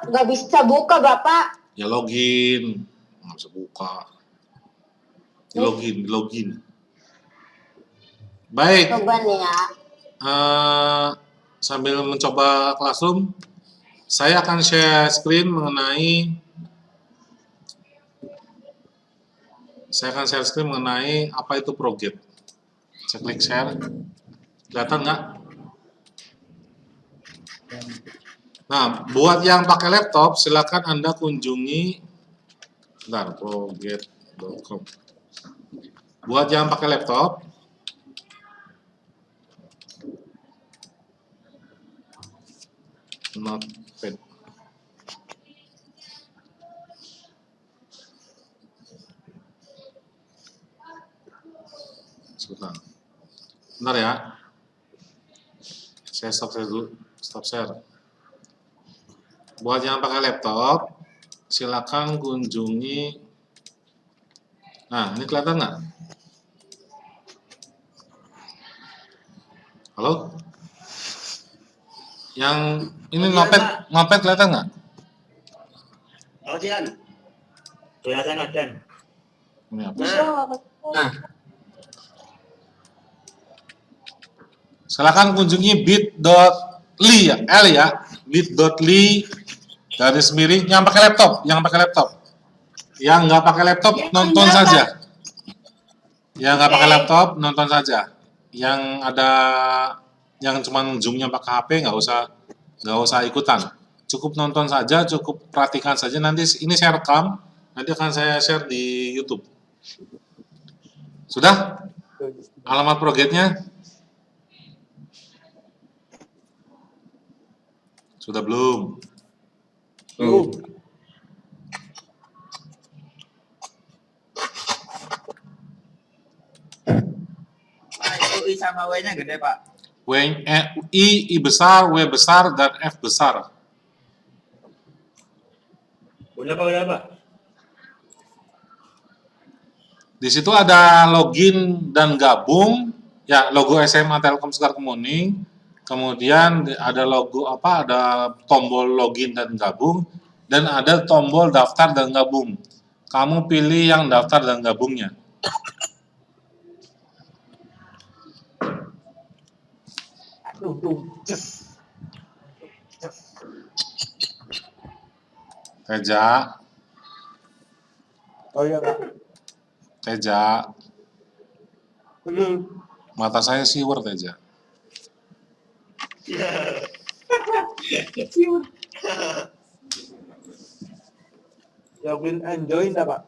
nggak bisa buka, Bapak. Ya login. Nggak bisa buka. Login. Baik. Coba nih ya. Sambil mencoba Classroom, saya akan share screen mengenai apa itu ProGate. Saya klik share. Kelihatan nggak? Nah, buat yang pakai laptop, silakan Anda kunjungi ProGate.com. Buat yang pakai laptop, Notepad. Sebentar. Bentar ya. Saya stop share dulu. Stop share. Buat yang pakai laptop, silakan kunjungi. Nah, ini kelihatan nggak? Halo? Yang ini Notepad kelihatan nggak? Kelihatan. Ini apa? Nah, Silakan kunjungi bit.ly ya, bit.ly garis miring yang pakai laptop, Yang nggak pakai laptop nonton saja. Yang nggak pakai laptop nonton saja. Yang cuman zoomnya pakai HP nggak usah ikutan. Cukup nonton saja, cukup perhatikan saja. Nanti ini saya rekam, nanti akan saya share di YouTube. Sudah? Alamat ProGate-nya? Sudah belum? itu I sama W-nya gede, Pak. I besar, W besar, dan F besar. Udah, Pak. Di situ ada login dan gabung, ya logo SMA Telkom Sekar Kemuning. Kemudian ada ada tombol login dan gabung, dan ada tombol daftar dan gabung. Kamu pilih yang daftar dan gabungnya. Teja. Oh iya, Pak. Teja. Mata saya siwer, Teja. Login and join dah, Pak.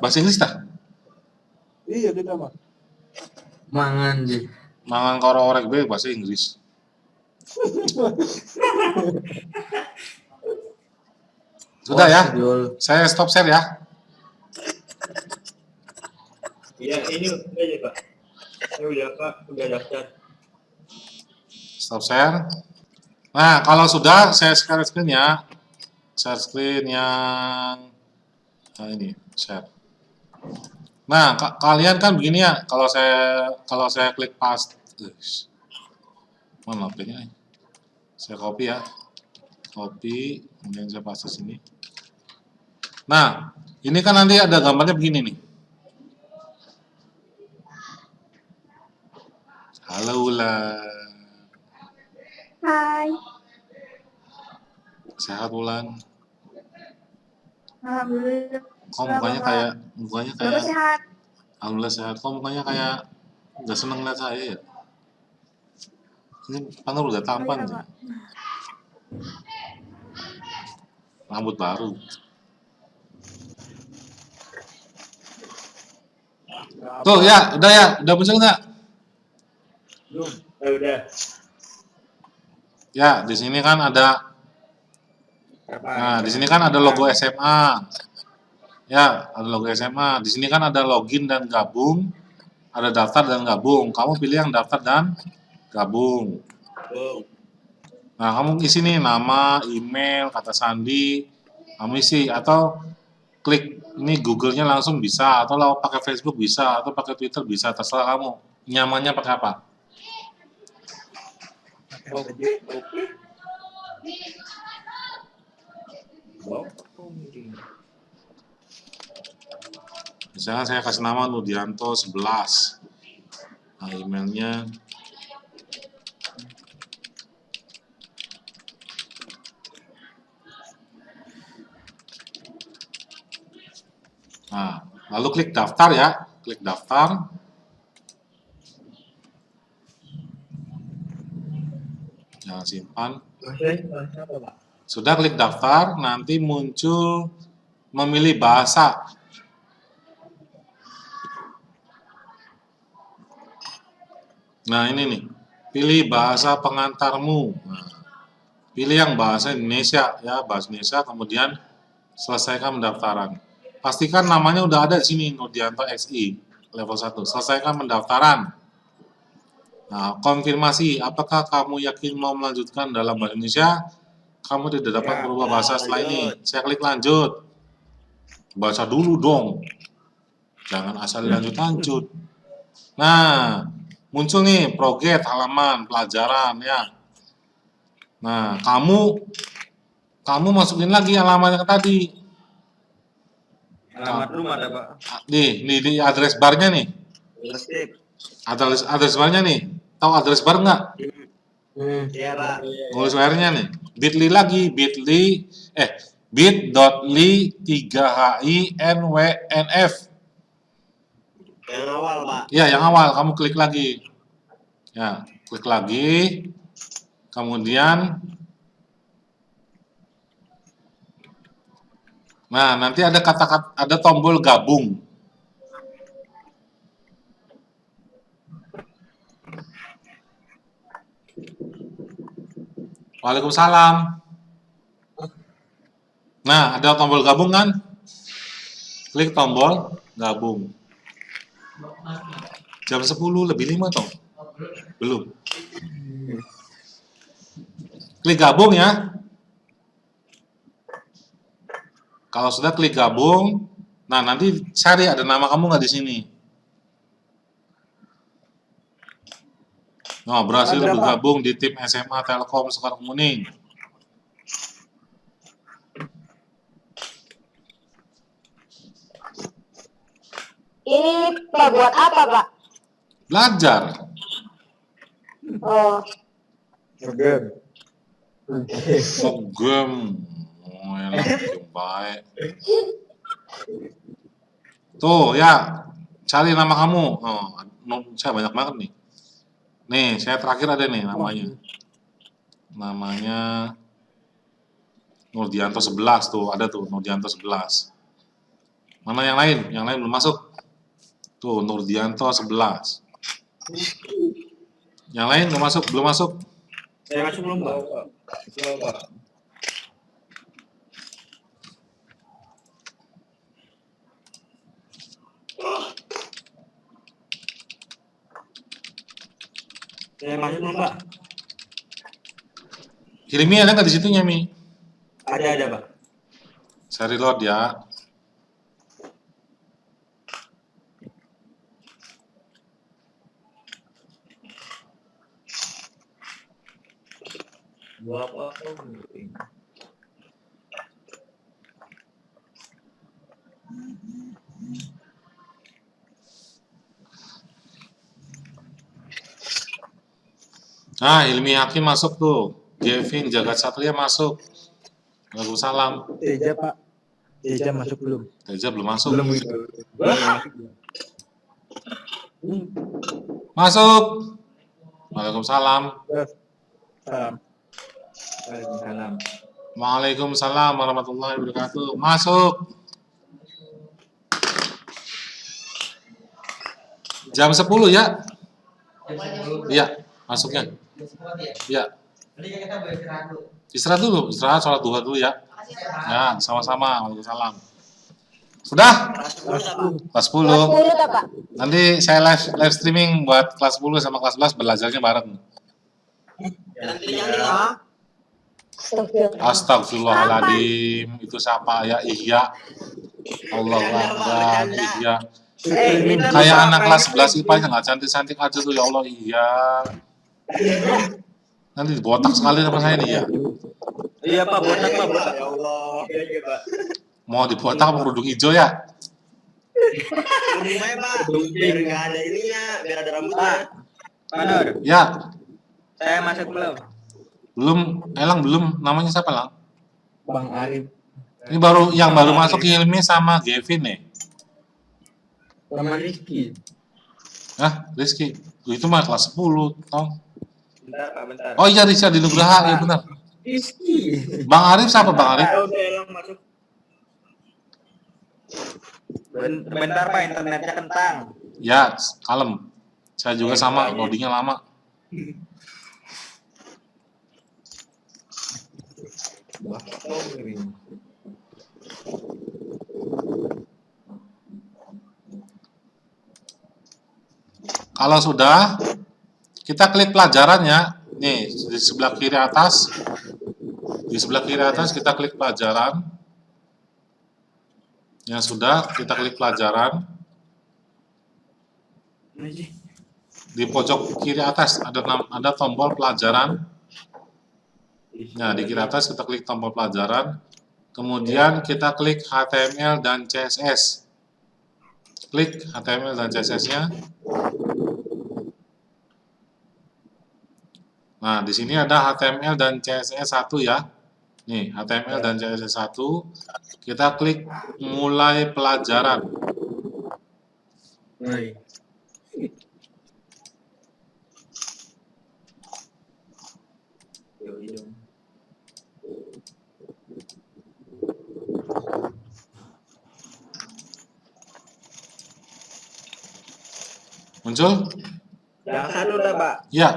Bahasa Inggris dah? Iya, kita, Pak. Mangan deh. Mangan karo orek be bahasa Inggris. Sudah ya? Saya stop share ya. Iya, ini udah ya, Pak. Udah, Pak. Udah daftar. Stop share. Nah, kalau sudah, saya share screen ya. Share screen yang ini, share. Nah, kalian kan begini ya, kalau saya klik paste, mana HP-nya? Saya copy ya, kemudian saya paste sini. Nah, ini kan nanti ada gambarnya begini nih. Halo Ulan. Hai. Sehat Ulan? Alhamdulillah. Kok mukanya kayak sehat. Alhamdulillah sehat. Kok mukanya kayak nggak seneng lihat saya ya? Ini Panur udah tampan nih. Rambut baru. Tuh ya, udah muncul nggak? Belum. Udah. Ya, di sini kan ada. Nah, di sini kan ada logo SMA. Ya, ada logo SMA. Di sini kan ada login dan gabung, ada daftar dan gabung. Kamu pilih yang daftar dan gabung. Nah, kamu isi nih nama, email, kata sandi, kamu isi atau klik ini Google-nya langsung bisa, atau lo pakai Facebook bisa, atau pakai Twitter bisa, terserah kamu. Nyamannya pakai apa? Misalnya saya kasih nama Nudianto 11. Nah, emailnya nah, lalu klik daftar ya, klik daftar. Jangan simpan. Sudah klik daftar, nanti muncul memilih bahasa. Nah ini nih, pilih bahasa pengantarmu. Nah, pilih yang bahasa Indonesia ya, bahasa Indonesia, kemudian selesaikan pendaftaran. Pastikan namanya udah ada di sini, Nudianto XI level 1. Selesaikan pendaftaran. Nah, konfirmasi, apakah kamu yakin mau melanjutkan dalam bahasa Indonesia? Kamu tidak dapat berubah bahasa setelah ini. Saya klik lanjut. Baca dulu dong. Jangan asal lanjut-lanjut. Nah, muncul nih proget halaman pelajaran ya. Nah, kamu masukin lagi halaman yang tadi. Alamat rumah ada Pak. Di address barnya nih. Address barnya nih. Tahu address bar nggak? Iya Pak. Tulis WR-nya nih. Bit.ly lagi, bit.ly 3HINWNF. Yang awal Pak. Ya, yang awal kamu klik lagi. Ya, klik lagi. Kemudian nah, nanti ada kata-kata, ada tombol gabung. Waalaikumsalam. Nah, ada tombol gabung kan? Klik tombol gabung. Jam 10 lebih 5 toh? Belum. Klik gabung ya. Kalau sudah klik gabung, nah nanti cari ada nama kamu nggak di sini. Nah, berhasil bergabung di tim SMA Telkom Sukarkemuning. Ini Pak buat apa, Pak? Belajar. Oh, Game. Game. Oh, enak, game baik. Tuh ya, cari nama kamu. Oh, saya banyak banget nih. Nih, saya terakhir ada nih namanya. Namanya Nudianto 11 tuh, ada tuh Nudianto 11. Mana yang lain? Yang lain belum masuk. Tuh, Nudianto 11. Yang lain belum masuk, belum masuk. Saya masuk belum Pak? Belum Pak. Saya masuk belum Pak? Hilmi ada nggak di situnya, Mi? Ada Pak. Saya reload ya. Buat apa? Nah, Hilmi Hakim masuk tuh. Kevin Jagat Satria masuk. Waalaikumsalam. Teja Pak. Teja masuk belum? Teja belum masuk. Belum. Masuk. Waalaikumsalam. Salam. Waalaikumsalam. Waalaikumsalam warahmatullahi wabarakatuh. Masuk. Jam 10 ya? Iya, masuknya. Iya. Istirahat dulu, istirahat sholat duha dulu ya. Ya, sama-sama. Waalaikumsalam. Sudah? Kelas 10. kelas 10 tak, Pak? Nanti saya live streaming buat kelas 10 sama kelas 11 belajarnya bareng. Astagfirullah. Astagfirullahaladzim. Itu siapa ya? Iya. Allahu Akbar. Iya. Kayak anak kelas 11 IPA nya nggak cantik-cantik aja tuh ya Allah. Iya. Nanti botak sekali sama saya nih ya. Iya Pak, botak Pak, botak. Ya Allah. Iya aja Pak. Mau dibotak apa kerudung hijau ya? Kerudung aja Pak, biar nggak ada ininya, biar ada rambutnya. Pak Nur, Ya, saya masuk belum? belum, Elang belum. Namanya siapa, Lang? Bang Arif. Ini baru yang baru masuk Hilmi sama Gavin nih. Sama Rizky. Hah, Rizky. Itu mah kelas 10, tau. Bentar Pak, bentar. Oh iya, Rizky di Nugraha, ya benar. Rizky. Bang Arif siapa, Bang Arif? Oh, udah Elang masuk. Bentar Pak, internetnya kentang. Ya, kalem. Saya juga sama, loadingnya lama. Kalau sudah, kita klik pelajarannya. Nih, di sebelah kiri atas. Di sebelah kiri atas kita klik pelajaran. Yang sudah, kita klik pelajaran. Di pojok kiri atas ada tombol pelajaran. Nah, di kiri atas kita klik tombol pelajaran. Kemudian kita klik HTML dan CSS. Klik HTML dan CSS-nya. Nah, di sini ada HTML dan CSS 1 ya. Nih, HTML dan CSS 1. Kita klik mulai pelajaran. Muncul? Yang satu udah Pak. Ya.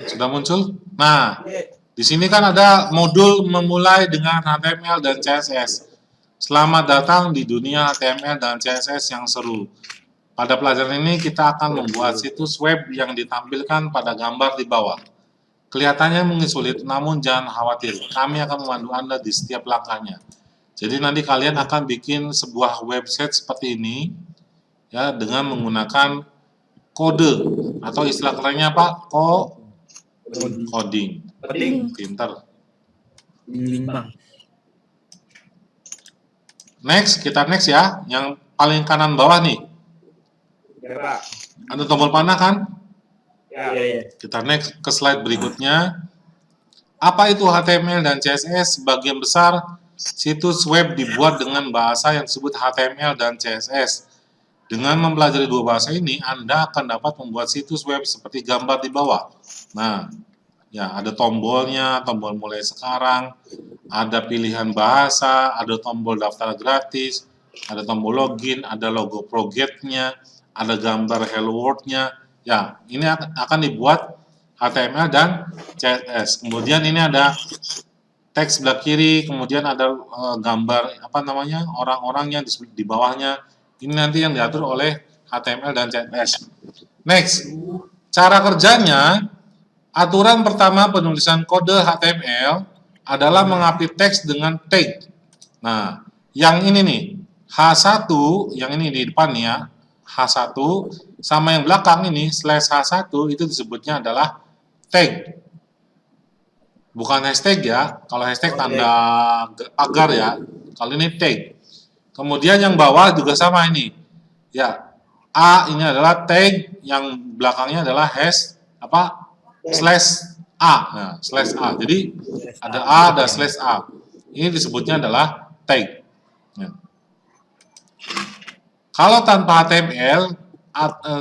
Sudah muncul? Nah, di sini kan ada modul memulai dengan HTML dan CSS. Selamat datang di dunia HTML dan CSS yang seru. Pada pelajaran ini kita akan membuat situs web yang ditampilkan pada gambar di bawah. Kelihatannya mungkin sulit, namun jangan khawatir. Kami akan memandu Anda di setiap langkahnya. Jadi nanti kalian akan bikin sebuah website seperti ini ya dengan menggunakan kode atau istilah kerennya apa? Coding. Pinter. Next, kita next ya. Yang paling kanan bawah nih. Ya Pak. Ada tombol panah kan? Ya. Kita next ke slide berikutnya. Apa itu HTML dan CSS? Sebagian besar situs web dibuat dengan bahasa yang disebut HTML dan CSS. Dengan mempelajari dua bahasa ini, Anda akan dapat membuat situs web seperti gambar di bawah. Nah, ya ada tombolnya, tombol mulai sekarang, ada pilihan bahasa, ada tombol daftar gratis, ada tombol login, ada logo project-nya, ada gambar hello world-nya. Ya, ini akan dibuat HTML dan CSS. Kemudian ini ada teks sebelah kiri, kemudian ada gambar apa namanya orang-orangnya di bawahnya. Ini nanti yang diatur oleh HTML dan CSS. Next, cara kerjanya, aturan pertama penulisan kode HTML adalah mengupdate teks dengan tag. Nah, yang ini nih, H1, yang ini di depan ya, H1, sama yang belakang ini, /H1, itu disebutnya adalah tag. Bukan hashtag ya, kalau hashtag tanda pagar ya, kalau ini tag. Kemudian yang bawah juga sama ini. Ya, A ini adalah tag, yang belakangnya adalah hash apa? /A. Nah, /A. Jadi ada A, ada /A. Ini disebutnya adalah tag. Ya. Kalau tanpa HTML,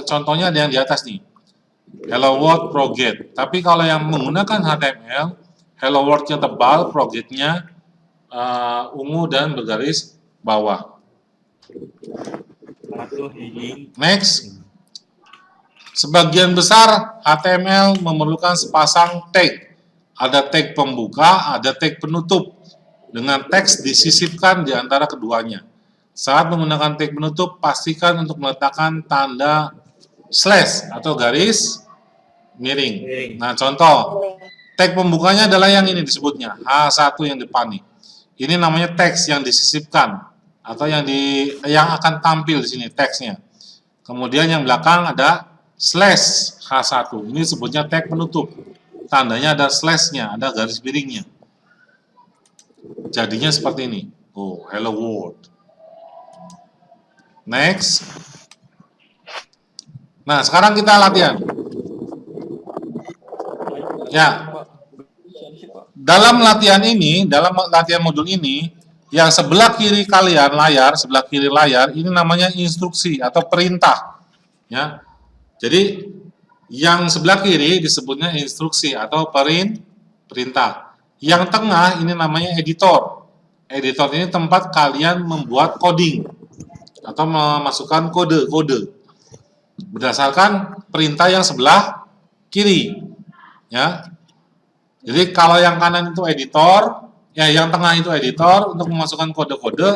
contohnya ada yang di atas nih. Hello World Project. Tapi kalau yang menggunakan HTML, Hello World-nya tebal, project-nya ungu dan bergaris bawah. Next. Sebagian besar HTML memerlukan sepasang tag. Ada tag pembuka, ada tag penutup. Dengan teks disisipkan di antara keduanya. Saat menggunakan tag penutup, pastikan untuk meletakkan tanda slash atau garis miring. Nah, contoh, tag pembukanya adalah yang ini disebutnya, H1 yang depan nih. Ini namanya teks yang disisipkan atau yang akan tampil di sini teksnya. Kemudian yang belakang ada slash H1. Ini sebutnya tag penutup. Tandanya ada slash-nya, ada garis miringnya. Jadinya seperti ini. Oh, hello world. Next. Nah, sekarang kita latihan. Ya. Dalam latihan ini, dalam latihan modul ini, yang sebelah kiri kalian layar, sebelah kiri layar, ini namanya instruksi atau perintah. Ya. Jadi, yang sebelah kiri disebutnya instruksi atau perintah. Yang tengah ini namanya editor. Editor ini tempat kalian membuat coding atau memasukkan kode-kode berdasarkan perintah yang sebelah kiri. Ya. Jadi kalau yang kanan itu editor, ya yang tengah itu editor untuk memasukkan kode-kode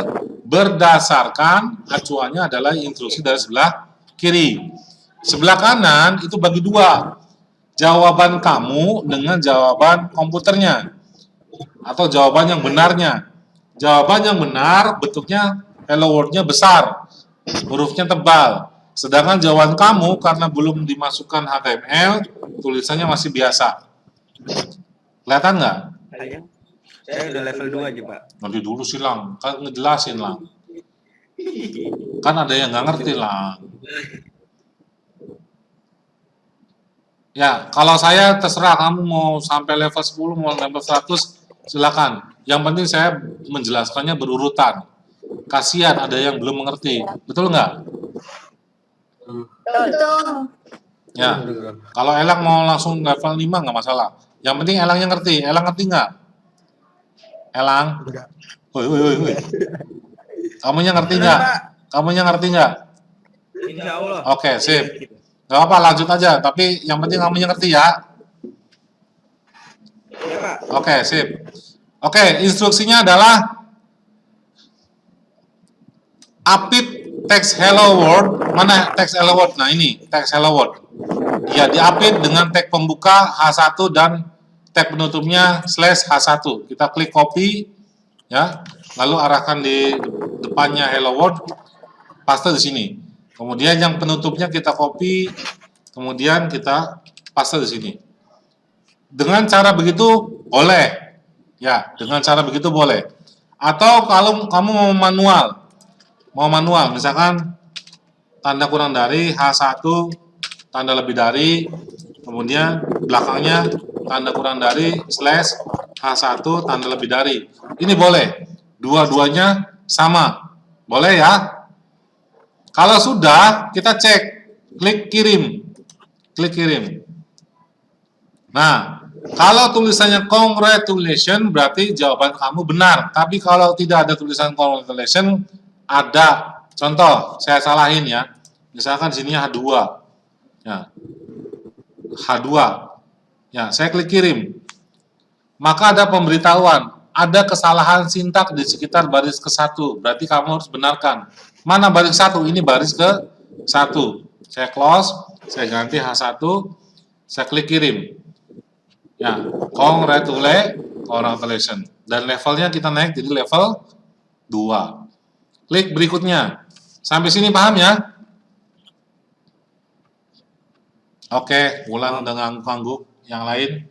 berdasarkan acuannya adalah instruksi dari sebelah kiri. Sebelah kanan itu bagi dua, jawaban kamu dengan jawaban komputernya atau jawaban yang benarnya. Jawaban yang benar bentuknya hello world-nya besar, hurufnya tebal. Sedangkan jawaban kamu karena belum dimasukkan HTML, tulisannya masih biasa. Kelihatan nggak? Saya udah level 2 aja, Pak. Nanti dulu sih, Lang. Kan ngejelasin, Lang. Kan ada yang nggak ngerti, Lang. Ya, kalau saya terserah kamu mau sampai level 10, mau level 100, silakan. Yang penting saya menjelaskannya berurutan. Kasihan ada yang belum mengerti. Betul nggak? Betul. Ya. Kalau Elang mau langsung level 5 nggak masalah. Yang penting Elangnya ngerti. Elang ngerti nggak? Elang? Woi. Kamunya ngerti nggak? Kamunya ngerti nggak? Insya Allah. Oke, sip. Gak apa, lanjut aja. Tapi yang penting kamunya ngerti ya. Ya, Pak. Oke, sip. Oke, instruksinya adalah update text hello world. Mana text hello world? Nah, ini text hello world. Ya, di-update dengan tag pembuka H1 dan tag penutupnya slash H1. Kita klik copy ya, lalu arahkan di depannya hello world, paste di sini. Kemudian yang penutupnya kita copy, kemudian kita paste di sini. Dengan cara begitu boleh. Ya, dengan cara begitu boleh. Atau kalau kamu mau manual, misalkan tanda kurang dari H1, tanda lebih dari, kemudian belakangnya tanda kurang dari slash H1, tanda lebih dari. Ini boleh. Dua-duanya sama. Boleh ya? Kalau sudah, kita cek, klik kirim. Klik kirim. Nah, kalau tulisannya congratulations, berarti jawaban kamu benar. Tapi kalau tidak ada tulisan congratulations, ada. Contoh, saya salahin ya. Misalkan di sini H2. Ya. H2. Ya, saya klik kirim. Maka ada pemberitahuan, ada kesalahan sintak di sekitar baris ke-1. Berarti kamu harus benarkan. Mana baris 1? Ini baris ke-1. Saya close, saya ganti H1, saya klik kirim. Ya, congratulations. Dan levelnya kita naik jadi level 2. Klik berikutnya. Sampai sini paham ya? Oke, ulang dengan ngangguk yang lain.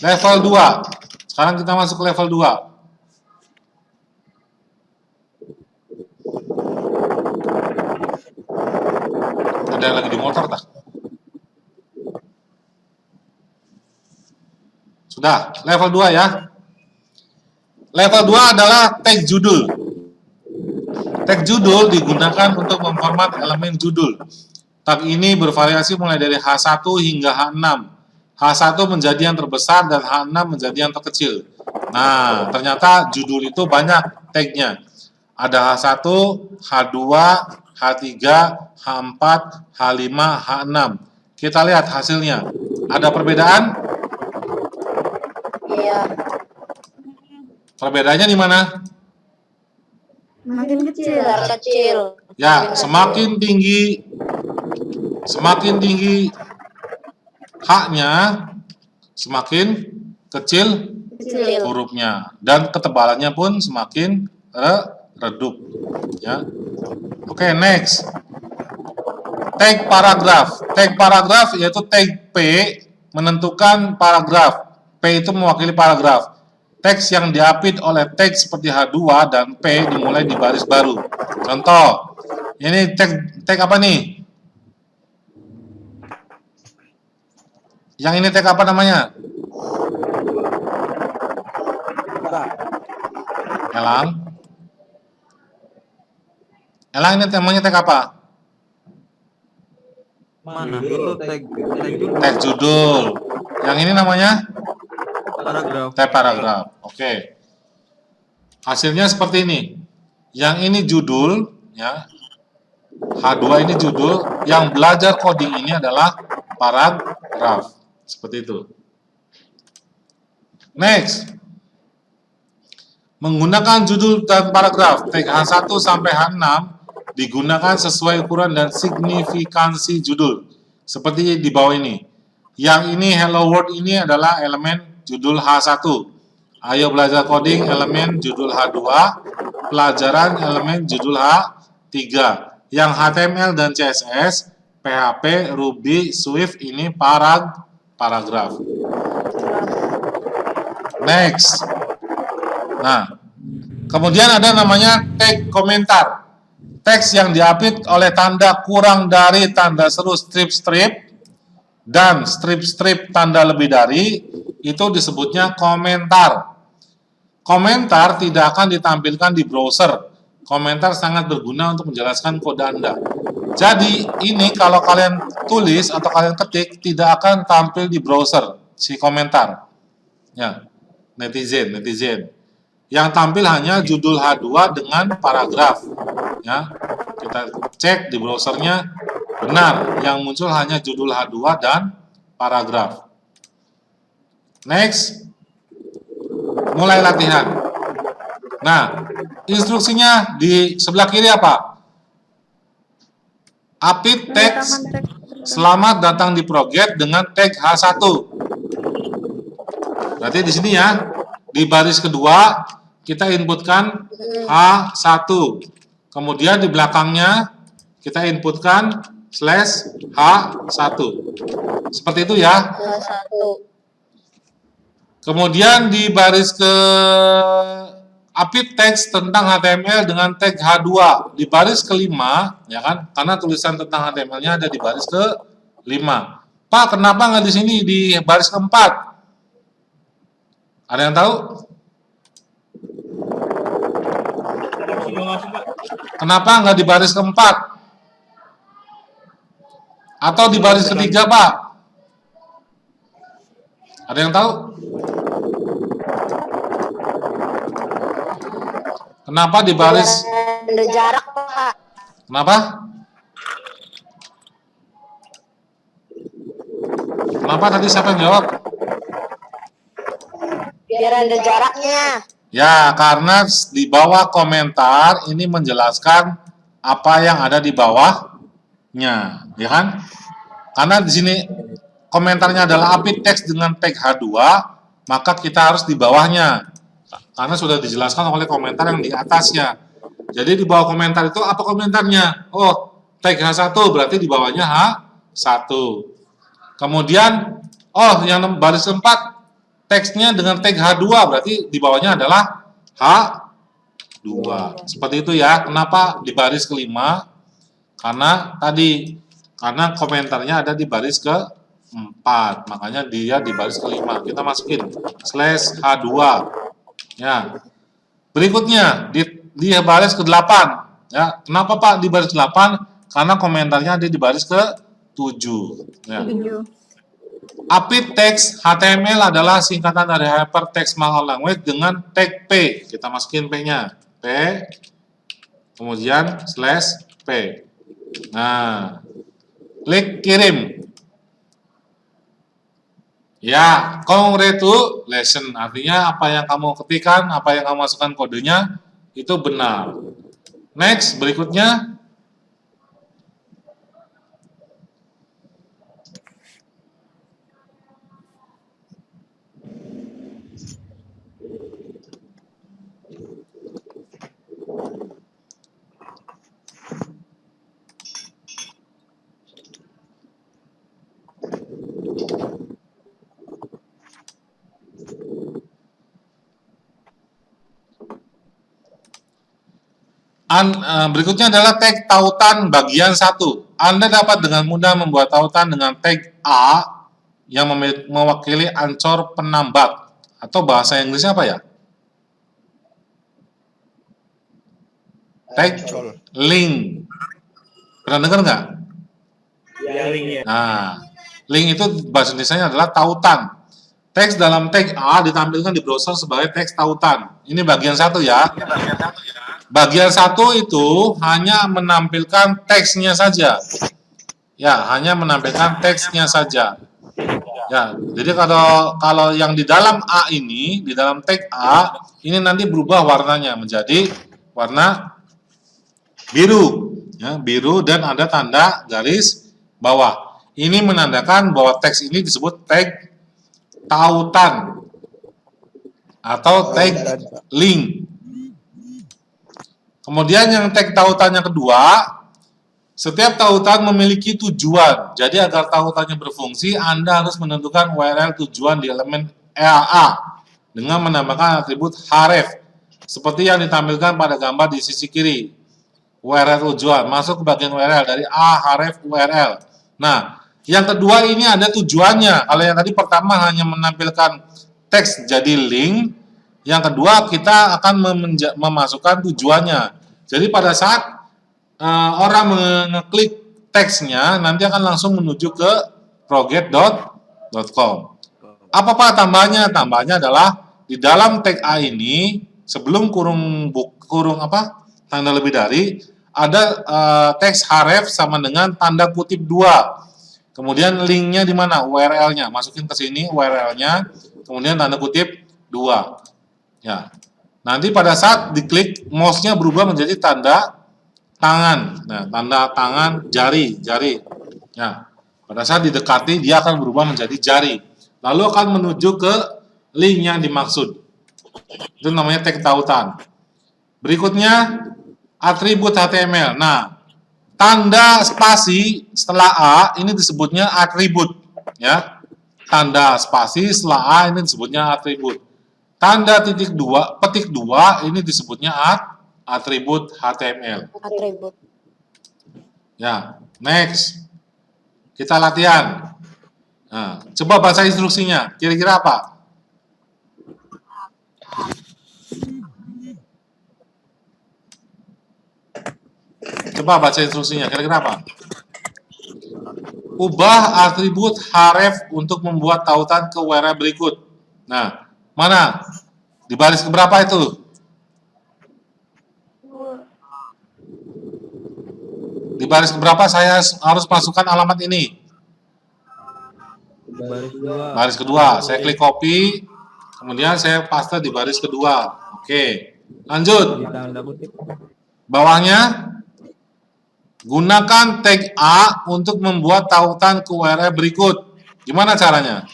Level 2. Sekarang kita masuk ke level 2. Ada yang lagi di motor tak? Sudah, level 2 ya. Level 2 adalah tag judul. Tag judul digunakan untuk memformat elemen judul. Tag ini bervariasi mulai dari H1 hingga H6. H1 menjadi yang terbesar dan H6 menjadi yang terkecil. Nah, ternyata judul itu banyak tagnya. Ada H1, H2, H3, H4, H5, H6. Kita lihat hasilnya. Ada perbedaan? Iya. Perbedaannya di mana? Makin kecil. Ya, semakin tinggi H-nya, semakin kecil hurufnya. Dan ketebalannya pun semakin redup. Ya. Oke, next. Tag paragraf. Tag paragraf yaitu tag P menentukan paragraf. P itu mewakili paragraf. Teks yang diapit oleh teks seperti H2 dan P dimulai di baris baru. Contoh, ini tag apa nih? Yang ini tag apa namanya? Elang. Elang ini namanya tag apa? Mana? Itu tag judul. Tag judul. Yang ini namanya? Paragraf. Tag paragraf. Oke. Hasilnya seperti ini. Yang ini judul, ya. H2 ini judul. Yang belajar coding ini adalah paragraf. Seperti itu. Next. Menggunakan judul dan paragraf, tag H1 sampai H6 digunakan sesuai ukuran dan signifikansi judul. Seperti di bawah ini. Yang ini hello world ini adalah elemen judul H1. Ayo belajar coding elemen judul H2. Pelajaran elemen judul H3. Yang HTML dan CSS, PHP, Ruby, Swift ini paragraf. Next. Nah, kemudian ada namanya tag komentar. Teks yang diapit oleh tanda kurang dari, tanda seru, strip-strip, dan strip-strip tanda lebih dari, itu disebutnya komentar. Komentar tidak akan ditampilkan di browser. Komentar sangat berguna untuk menjelaskan kode Anda. Jadi, ini kalau kalian tulis atau kalian ketik, tidak akan tampil di browser, si komentar. Ya, netizen. Yang tampil hanya judul H2 dengan paragraf. Ya, kita cek di browsernya, benar. Yang muncul hanya judul H2 dan paragraf. Next. Mulai latihan. Nah, instruksinya di sebelah kiri apa? Apit teks selamat datang di Proget dengan tag H1. Berarti di sini ya, di baris kedua kita inputkan H1. Kemudian di belakangnya kita inputkan /H1. Seperti itu ya. Kemudian di baris ke apit teks tentang HTML dengan tag H2 di baris kelima, ya kan? Karena tulisan tentang HTML-nya ada di baris ke-5. Pak, kenapa nggak di sini di baris keempat? Ada yang tahu? Kenapa nggak di baris keempat? Atau di baris ketiga, Pak? Ada yang tahu? Kenapa di baris? Ada jarak, Pak. Kenapa? Kenapa tadi siapa yang jawab? Biar ada jaraknya. Ya, karena di bawah komentar ini menjelaskan apa yang ada di bawahnya, ya kan? Karena di sini komentarnya adalah apit teks dengan tag H2, maka kita harus di bawahnya. Karena sudah dijelaskan oleh komentar yang di atasnya. Jadi di bawah komentar itu apa komentarnya? Oh, tag H1 berarti di bawahnya H1. Kemudian, oh yang baris keempat teksnya dengan tag H2 berarti di bawahnya adalah H2. Seperti itu ya. Kenapa di baris kelima? Karena komentarnya ada di baris ke-4. Makanya dia di baris kelima. Kita masukin /H2. Ya. Berikutnya di baris ke-8. Ya. Kenapa Pak di baris ke-8? Karena komentarnya ada di baris ke-7. Ya. Apit teks HTML adalah singkatan dari Hypertext Markup Language dengan tag P. Kita masukin P-nya. P, kemudian /P. Nah, klik kirim. Ya, congratulations. Artinya apa yang kamu ketikkan, apa yang kamu masukkan kodenya, itu benar. Next, berikutnya. Berikutnya adalah tag tautan bagian 1. Anda dapat dengan mudah membuat tautan dengan tag A yang mewakili ancor penambat. Atau bahasa Inggrisnya apa ya? Tag link. Pernah dengar nggak? Ya, linknya. Nah, link itu bahasa Indonesia adalah tautan. Teks dalam tag A ditampilkan di browser sebagai teks tautan. Ini bagian 1 ya. Bagian 1 itu hanya menampilkan teksnya saja. Ya, hanya menampilkan teksnya saja. Ya, jadi kalau yang di dalam A ini, di dalam tag A, ini nanti berubah warnanya menjadi warna biru. Ya, biru dan ada tanda garis bawah. Ini menandakan bahwa teks ini disebut tag tautan atau tag link. Kemudian yang tag tautan yang kedua, setiap tautan memiliki tujuan. Jadi agar tautannya berfungsi, Anda harus menentukan URL tujuan di elemen EAA dengan menambahkan atribut href seperti yang ditampilkan pada gambar di sisi kiri. URL tujuan masuk ke bagian URL dari A href URL. Nah, yang kedua ini ada tujuannya. Kalau yang tadi pertama hanya menampilkan teks jadi link, yang kedua kita akan memasukkan tujuannya. Jadi pada saat orang mengeklik teksnya, nanti akan langsung menuju ke proget.com. Apa tambahannya? Tambahannya adalah di dalam tag A ini sebelum kurung tanda lebih dari ada teks href sama dengan tanda kutip 2. Kemudian linknya di mana? URL-nya. Masukin ke sini URL-nya. Kemudian tanda kutip 2. Ya. Nanti pada saat diklik, mouse-nya berubah menjadi tanda tangan. Nah, tanda tangan jari. Ya. Pada saat didekati, dia akan berubah menjadi jari. Lalu akan menuju ke link yang dimaksud. Itu namanya tag tautan. Berikutnya, atribut HTML. Nah, tanda spasi setelah A ini disebutnya atribut, ya. Tanda spasi setelah A ini disebutnya atribut. Tanda petik 2 ini disebutnya atribut HTML. Atribut. Ya, next. Kita latihan. Nah, coba baca instruksinya. Kira-kira apa? Coba baca instruksinya, kira-kira apa? Ubah atribut href untuk membuat tautan ke URL berikut. Nah, mana? Di baris keberapa itu? Di baris keberapa saya harus masukkan alamat ini? Baris kedua. Saya klik copy, kemudian saya paste di baris kedua. Oke, lanjut. Bawahnya, gunakan tag A untuk membuat tautan ke URL berikut. Gimana caranya?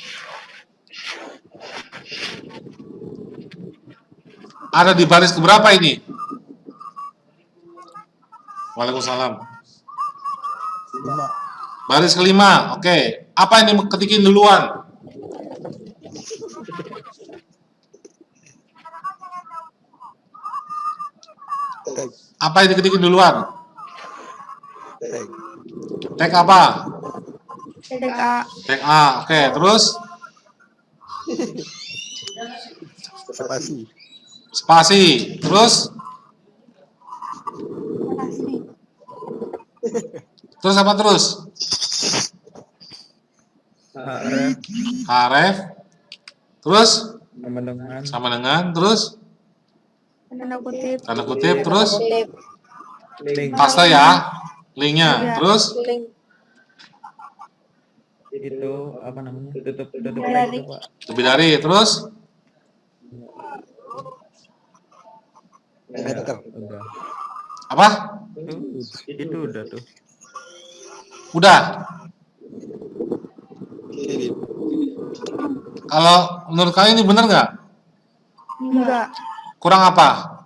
Ada di baris keberapa ini? Waalaikumsalam. Baris kelima. Oke. Apa yang diketikin duluan? Apa yang diketikin duluan? Tag apa? Tag A. Tag A. Oke, terus? Spasi. Terus? Terus apa terus? href. Terus? Sama dengan. Terus? Tanda kutip. Terus? Paste ya. Linknya. Terus? Itu apa namanya? Tutup Pak. Lebih dari. Terus? Udah. Apa? Itu udah tuh. Udah. Kalau menurut kalian ini benar nggak? Enggak. Kurang apa?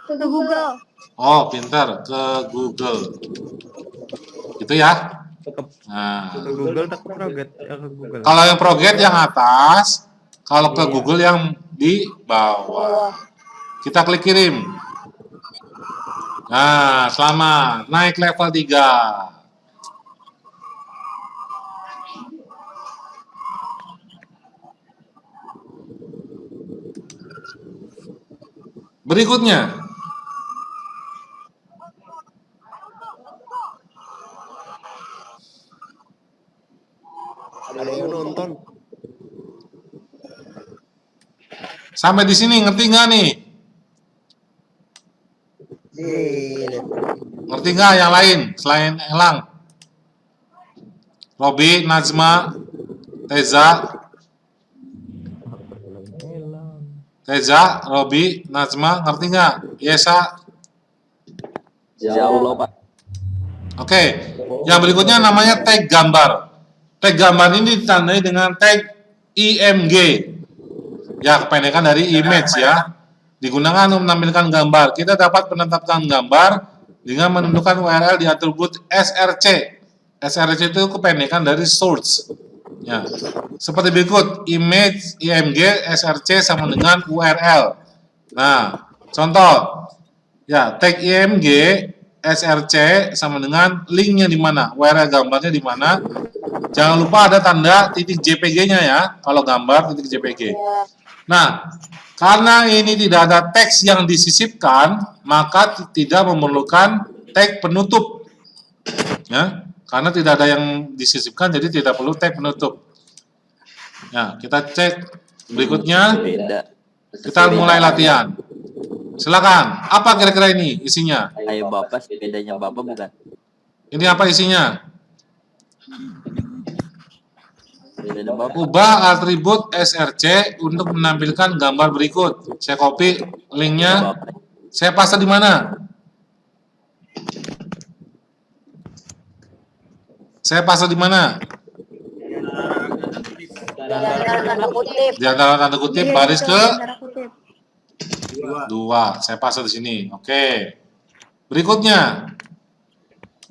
Ke Google. Oh, pintar. Ke Google. Gitu ya. Nah, Ke Google tak proget ke Google. kalau yang proget yang atas, kalau ke Google yang di bawah. Kita klik kirim. Nah, selamat. Naik level 3. Berikutnya. Ada yang nonton. Sampai di sini ngerti nggak nih? Ngerti nggak yang lain selain Elang? Robi, Najma, Teza, Robi, Najma, ngerti nggak? Yesa? Jauh loh Pak. Oke, yang berikutnya namanya tag gambar. Tag gambar ini ditandai dengan tag IMG. Ya, kependekan dari image ya. Digunakan untuk menampilkan gambar. Kita dapat menetapkan gambar dengan menentukan URL di atribut src. src itu kependekan dari source. Ya. Seperti berikut, image img src sama dengan URL. Nah, contoh. Ya, tag img src sama dengan linknya di mana, URL gambarnya di mana. Jangan lupa ada tanda titik JPG-nya ya, kalau gambar titik JPG. Nah, karena ini tidak ada teks yang disisipkan, maka tidak memerlukan tag penutup. Ya, karena tidak ada yang disisipkan, jadi tidak perlu tag penutup. Ya, kita cek berikutnya. Kita mulai latihan. Silakan. Apa kira-kira ini isinya? Ayo Bapak, sepedanya Bapak bukan? Ini apa isinya? Sepeda Bapak. Ubah atribut src untuk menampilkan gambar berikut. Saya copy linknya. Saya paste di mana? Saya paste di mana? Tanda kutip. Di antara tanda kutip baris ke Tanda kutip. 2. Saya paste di sini. Oke. Berikutnya.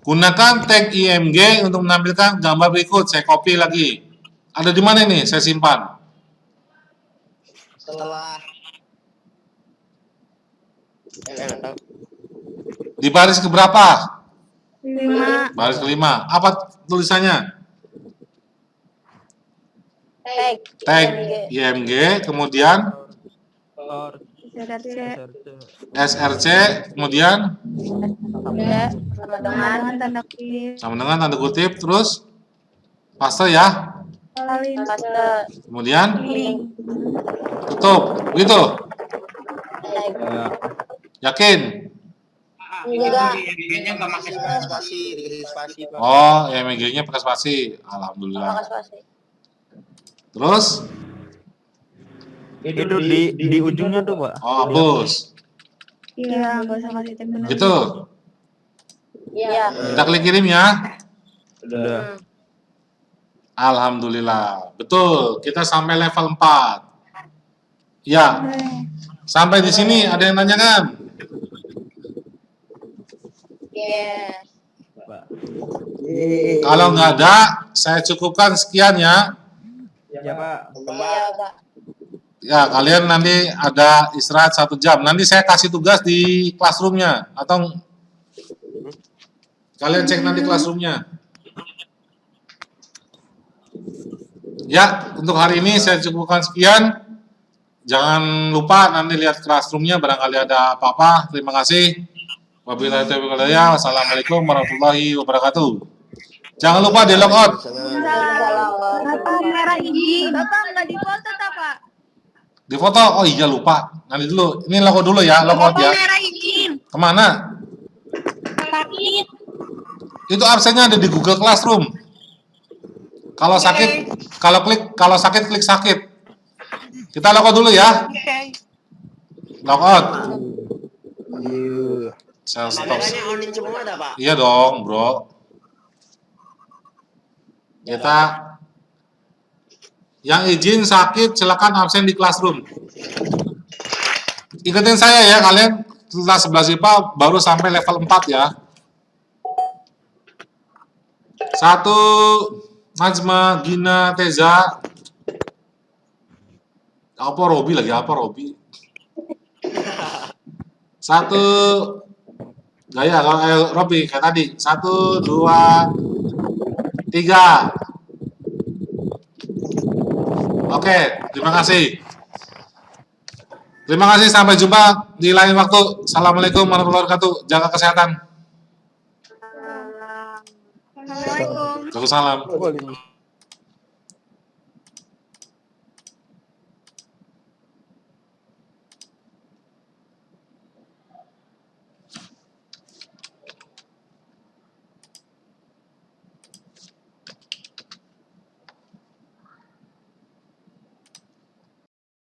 Gunakan tag IMG untuk menampilkan gambar berikut. Saya copy lagi. Ada di mana nih? Saya simpan. Setelah Di baris keberapa? 5. Baris kelima. Apa tulisannya? Tag IMG, kemudian src, kemudian sama dengan tanda kutip, terus paste ya. Kemudian tutup. Begitu. Yakin? Enggak. IMG-nya nggak pakai spasi, dikasih spasi. Pak. Oh, IMG-nya pakai spasi. Alhamdulillah. Terus? Itu di ujungnya tuh Pak. Oh, hapus. Iya, enggak usah kasih tag penutup. Gitu. Iya. Kita klik kirim ya. Udah. Alhamdulillah. Betul, kita sampai level 4. Ya. Sampai di sini ada yang nanyakan? Yes. Kalau nggak ada, saya cukupkan sekian ya. Ya Pak. Iya, Pak. Ya, kalian nanti ada istirahat 1 jam. Nanti saya kasih tugas di classroom-nya. Atau kalian cek nanti classroom-nya. Ya, untuk hari ini saya cukupkan sekian. Jangan lupa nanti lihat classroom-nya, barangkali ada apa-apa. Terima kasih. Wabillahi taufiq wal hidayah. Wassalamualaikum warahmatullahi wabarakatuh. Jangan lupa di log out. Bapak merah ini. Bapak nggak difoto tak, Pak? Di foto. Oh iya lupa. Nanti dulu. Ini log out dulu ya, log out ya. Merah izin. Kemana? Sakit. Itu absennya ada di Google Classroom. Kalau sakit, kalau sakit klik sakit. Kita log out dulu ya. Log out. Saya stop. Kameranya onin semua dah Pak. Iya dong, bro. Kita yang izin sakit silakan absen di classroom. Ikutin saya ya, kalian setelah 11 IPA baru sampai level 4 ya. 1 Najma, Gina, Teza. Apa Robi lagi? Apa Robi? 1 Gaya, kalau ayo Robi kayak tadi. 1, 2, 3. Oke, terima kasih. Terima kasih, sampai jumpa di lain waktu. Assalamualaikum warahmatullahi wabarakatuh. Jaga kesehatan. Assalamualaikum. Waalaikumsalam. Boleh.